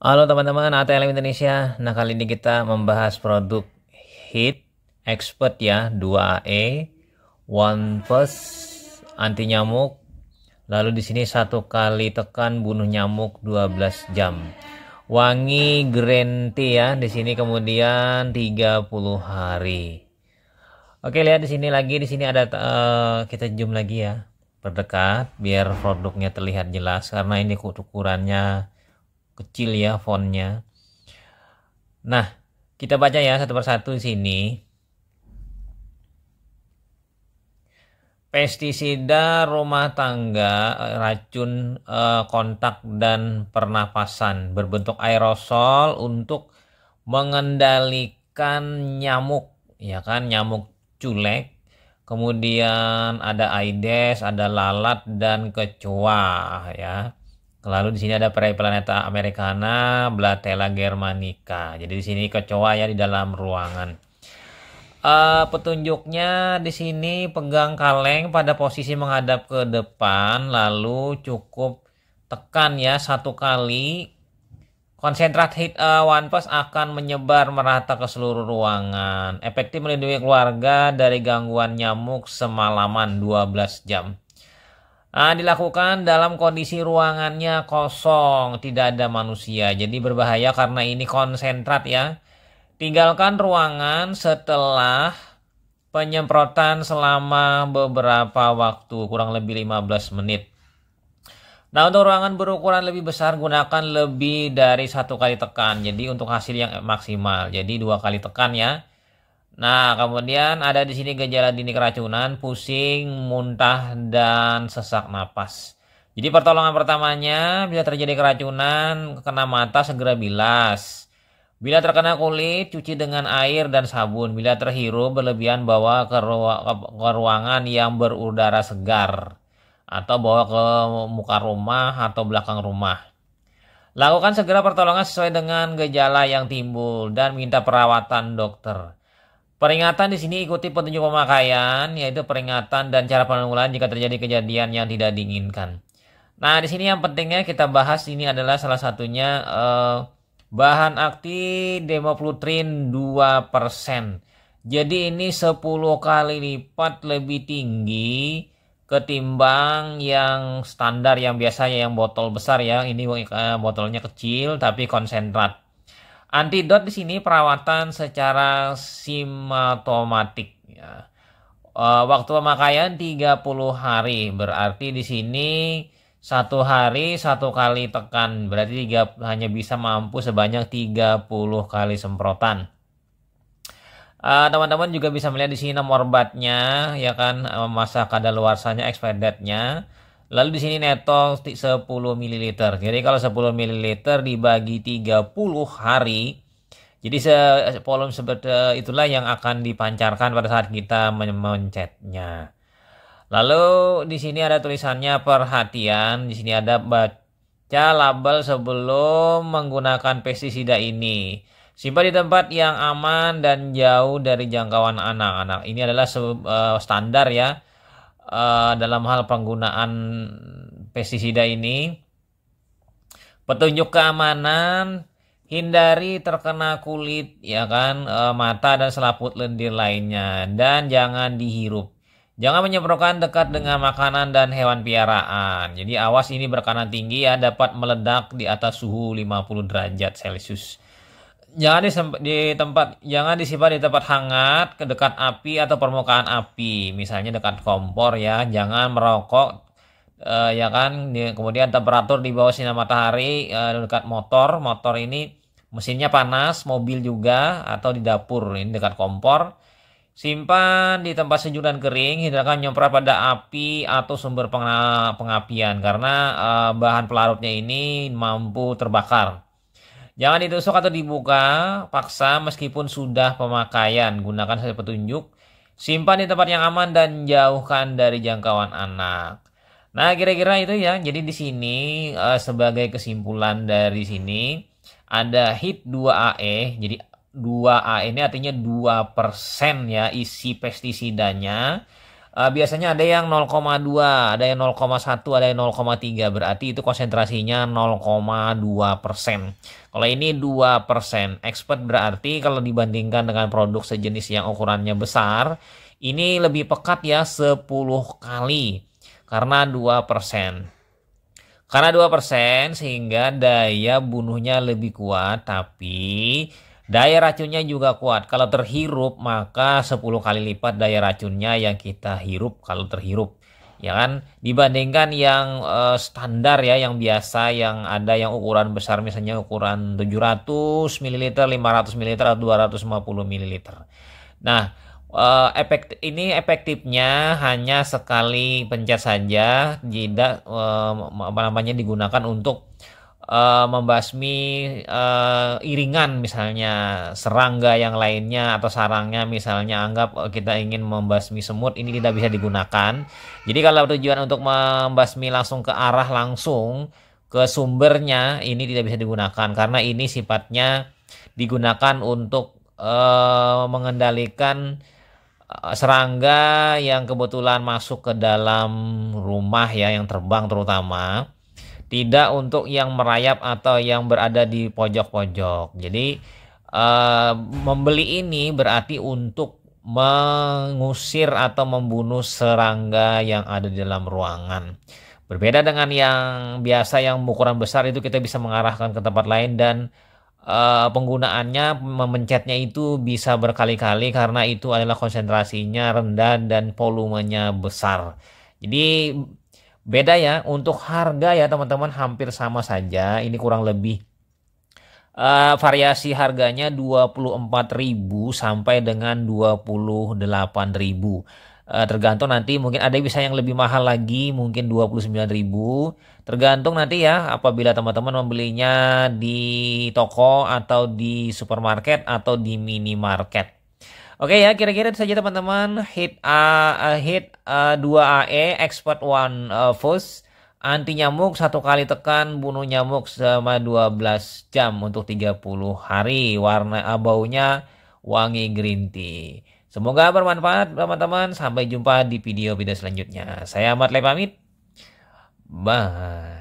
Halo teman-teman ATLM Indonesia. Nah, kali ini kita membahas produk Heat Expert ya, 2AE, One Plus anti nyamuk. Lalu di sini satu kali tekan bunuh nyamuk 12 jam. Wangi Green Tea ya, di sini kemudian 30 hari. Oke, lihat di sini lagi, di sini ada kita zoom lagi ya. Berdekat biar produknya terlihat jelas karena ini ukurannya kecil ya fontnya. Nah, kita baca ya satu persatu di sini. Pestisida rumah tangga, racun kontak dan pernapasan berbentuk aerosol untuk mengendalikan nyamuk, ya kan, nyamuk culek. Kemudian ada Aedes, ada lalat dan kecoa ya. Lalu di sini ada Planeta americana, Blatella germanica. Jadi di sini kecoa ya di dalam ruangan. Petunjuknya di sini pegang kaleng pada posisi menghadap ke depan, lalu cukup tekan ya satu kali. Konsentrat heat One Plus akan menyebar merata ke seluruh ruangan. Efektif melindungi keluarga dari gangguan nyamuk semalaman 12 jam. Dilakukan dalam kondisi ruangannya kosong, tidak ada manusia. Jadi berbahaya karena ini konsentrat ya. Tinggalkan ruangan setelah penyemprotan selama beberapa waktu, kurang lebih 15 menit. Nah, untuk ruangan berukuran lebih besar, gunakan lebih dari satu kali tekan. Jadi untuk hasil yang maksimal, jadi 2 kali tekan ya. Nah, kemudian ada di sini gejala dini keracunan, pusing, muntah, dan sesak napas. Jadi pertolongan pertamanya, bila terjadi keracunan, kena mata segera bilas. Bila terkena kulit, cuci dengan air dan sabun. Bila terhirup berlebihan, bawa ke ruangan yang berudara segar. Atau bawa ke muka rumah atau belakang rumah. Lakukan segera pertolongan sesuai dengan gejala yang timbul dan minta perawatan dokter. Peringatan di sini ikuti petunjuk pemakaian, yaitu peringatan dan cara penanggulangan jika terjadi kejadian yang tidak diinginkan. Nah, di sini yang pentingnya kita bahas ini adalah salah satunya bahan aktif Demoplutrin 2%. Jadi ini 10 kali lipat lebih tinggi ketimbang yang standar yang biasanya yang botol besar ya. Ini botolnya kecil tapi konsentrat. Antidot di sini perawatan secara simptomatik ya. Waktu pemakaian 30 hari. Berarti di sini satu hari satu kali tekan. Berarti hanya bisa mampu sebanyak 30 kali semprotan. Teman-teman juga bisa melihat di sini nomor batnya ya kan, masa kadaluarsanya, expired date-nya. Lalu di sini neto 10 ml. Jadi kalau 10 ml dibagi 30 hari, jadi volume seperti itulah yang akan dipancarkan pada saat kita mencetnya. Lalu di sini ada tulisannya perhatian. Di sini ada baca label sebelum menggunakan pestisida ini. Simpan di tempat yang aman dan jauh dari jangkauan anak-anak. Ini adalah standar ya. Dalam hal penggunaan pestisida ini, petunjuk keamanan, hindari terkena kulit ya kan, mata dan selaput lendir lainnya, dan jangan dihirup. Jangan menyemprotkan dekat dengan makanan dan hewan piaraan. Jadi awas, ini berkanan tinggi ya, dapat meledak di atas suhu 50 derajat Celcius. Jangan disimpan di tempat hangat, ke dekat api atau permukaan api, misalnya dekat kompor ya. Jangan merokok ya kan. Kemudian temperatur di bawah sinar matahari, dekat motor ini mesinnya panas, mobil juga, atau di dapur ini dekat kompor. Simpan di tempat sejuk dan kering. Hindarkan nyemprot pada api atau sumber pengapian karena bahan pelarutnya ini mampu terbakar. Jangan ditusuk atau dibuka paksa meskipun sudah pemakaian. Gunakan sesuai petunjuk. Simpan di tempat yang aman dan jauhkan dari jangkauan anak. Nah, kira-kira itu ya. Jadi di sini sebagai kesimpulan dari sini ada HIT 2AE. Jadi 2A ini artinya 2% ya isi pestisidanya. Biasanya ada yang 0,2, ada yang 0,1, ada yang 0,3. Berarti itu konsentrasinya 0,2%. Kalau ini 2%. Expert berarti kalau dibandingkan dengan produk sejenis yang ukurannya besar, ini lebih pekat ya 10 kali. Karena 2%. Karena 2% sehingga daya bunuhnya lebih kuat, tapi daya racunnya juga kuat. Kalau terhirup maka 10 kali lipat daya racunnya yang kita hirup kalau terhirup. Ya kan? Dibandingkan yang standar ya, yang biasa, yang ada yang ukuran besar misalnya ukuran 700 ml, 500 ml, atau 250 ml. Nah, ini efektifnya hanya sekali pencet saja, tidak digunakan untuk membasmi iringan misalnya serangga yang lainnya atau sarangnya, misalnya anggap kita ingin membasmi semut, ini tidak bisa digunakan. Jadi kalau tujuan untuk membasmi langsung ke arah langsung ke sumbernya, ini tidak bisa digunakan karena ini sifatnya digunakan untuk mengendalikan serangga yang kebetulan masuk ke dalam rumah ya, yang terbang terutama, tidak untuk yang merayap atau yang berada di pojok-pojok. Jadi membeli ini berarti untuk mengusir atau membunuh serangga yang ada di dalam ruangan. Berbeda dengan yang biasa yang ukuran besar, itu kita bisa mengarahkan ke tempat lain dan penggunaannya memencetnya itu bisa berkali-kali karena itu adalah konsentrasinya rendah dan volumenya besar. Jadi beda ya. Untuk harga ya teman-teman hampir sama saja. Ini kurang lebih variasi harganya 24.000 sampai dengan 28.000. Tergantung nanti, mungkin ada bisa yang lebih mahal lagi, mungkin 29.000. Tergantung nanti ya, apabila teman-teman membelinya di toko atau di supermarket atau di minimarket. Oke ya, kira-kira itu saja teman-teman. Hit 2AE Expert One Fuzz anti nyamuk, 1 kali tekan bunuh nyamuk selama 12 jam untuk 30 hari. Warna baunya wangi green tea. Semoga bermanfaat teman-teman. Sampai jumpa di video-video selanjutnya. Saya Ahmad Le pamit. Bye.